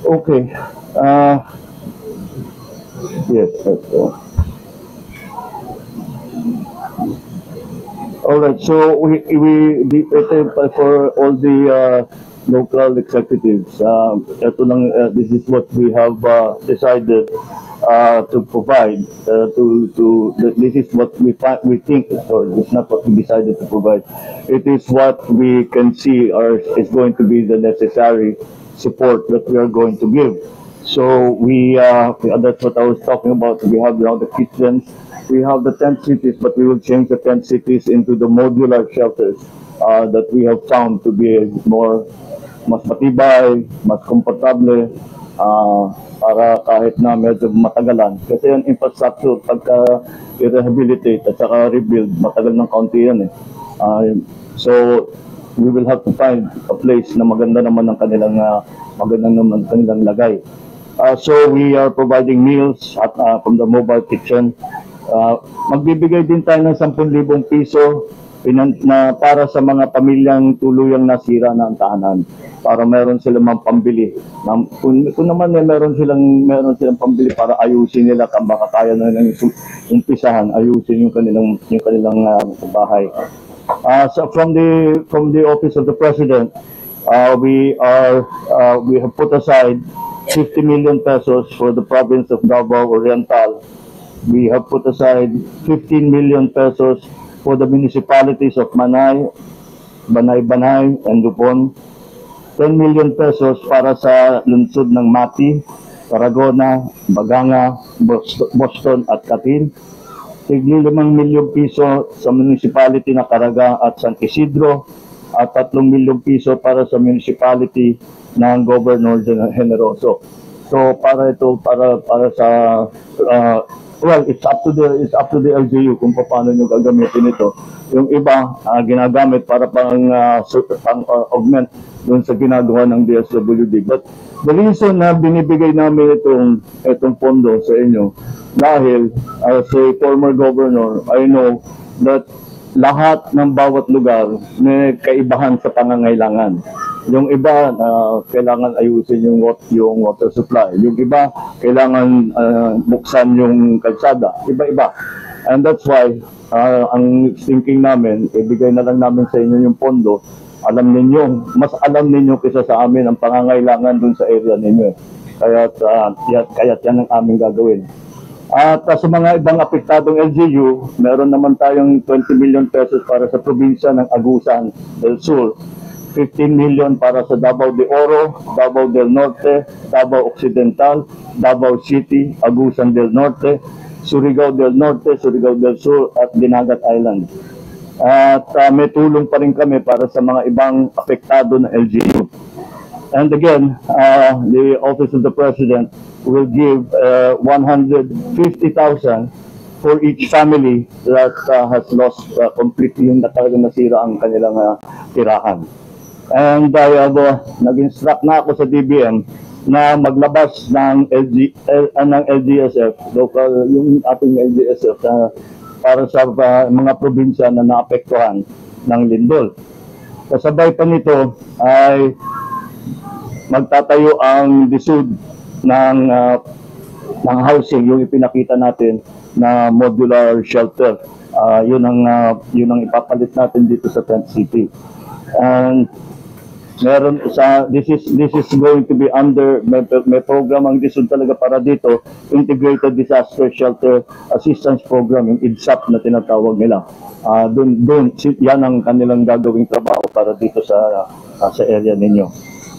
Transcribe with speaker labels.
Speaker 1: Okay. Uh, yes. All right. So for all the local executives. This is what we have decided to provide. This is what we think, or it's not what we decided to provide. It is what we can see is going to be the necessary support that we are going to give. So that's what I was talking about. We have now the kitchens. We have the tent cities, but we will change the tent cities into the modular shelters that we have found to be mas matibay, mas komportable, para kahit na medyo matagalan. Kasi yung infrastructure, pagka i-rehabilitate at saka rebuild, matagal ng kaunti yan eh. So, we will have to find a place na maganda naman ng kanilang lagay. So we are providing meals from the mobile kitchen. Magbibigay din tayo ng 10,000 piso na para sa mga pamilyang tuluyang nasira na ang tahanan, para meron silang pambili. Kung naman meron silang pambili para ayusin nila, kung baka kaya na lang umpisahan, ayusin yung kanilang bahay. So from the office of the president, we have put aside 50 million pesos for the province of Davao Oriental. We have put aside 15 million pesos for the municipalities of Manay, Banay, and Lupon. 10 million pesos para sa lungsod ng Mati, Tarragona, Baganga, Boston at Catil. 5 milyong piso sa municipality na Caraga at San Isidro, at 3 milyong piso para sa municipality ng Governor Generoso. So para sa it's up to the LGU kung paano nyo gagamitin ito. Yung iba ginagamit para pang augment doon sa ginagawa ng DSWD. But the reason na binibigay namin itong pondo sa inyo, dahil as a former governor, I know that lahat ng bawat lugar may kaibahan sa pangangailangan. Yung iba kailangan ayusin yung water supply. Yung iba kailangan buksan yung kalsada. Iba-iba. And that's why ang thinking namin, ibigay na lang namin sa inyo yung pondo. Mas alam ninyo kaysa sa amin ang pangangailangan dun sa area ninyo. Kaya yan ang aming gagawin. At sa mga ibang apektadong LGU, meron naman tayong 20 million pesos para sa probinsya ng Agusan del Sur, 15 million para sa Davao de Oro, Davao del Norte, Davao Occidental, Davao City, Agusan del Norte, Surigao del Norte, Surigao del Sur at Dinagat Island. At may tulong pa rin kami para sa mga ibang apektado na LGU. And again, the Office of the President will give 150,000 for each family that has lost completely, yung talagang nasira ang kanilang tirahan. And I have nag-instruct na ako sa DBM na maglabas ng LGSF, local, yung ating LGSF para sa mga probinsya na naapektuhan ng lindol. Kasabay pa nito ay magtatayo ang DSUD ng housing, yung ipinakita natin na modular shelter. Yun ang ipapalit natin dito sa Tent City. And this is going to be under may program ang DSUD talaga para dito, Integrated Disaster Shelter Assistance Program, yung IDSAP na tinatawag nila. Doon yan ang kanilang gagawing trabaho para dito sa area ninyo.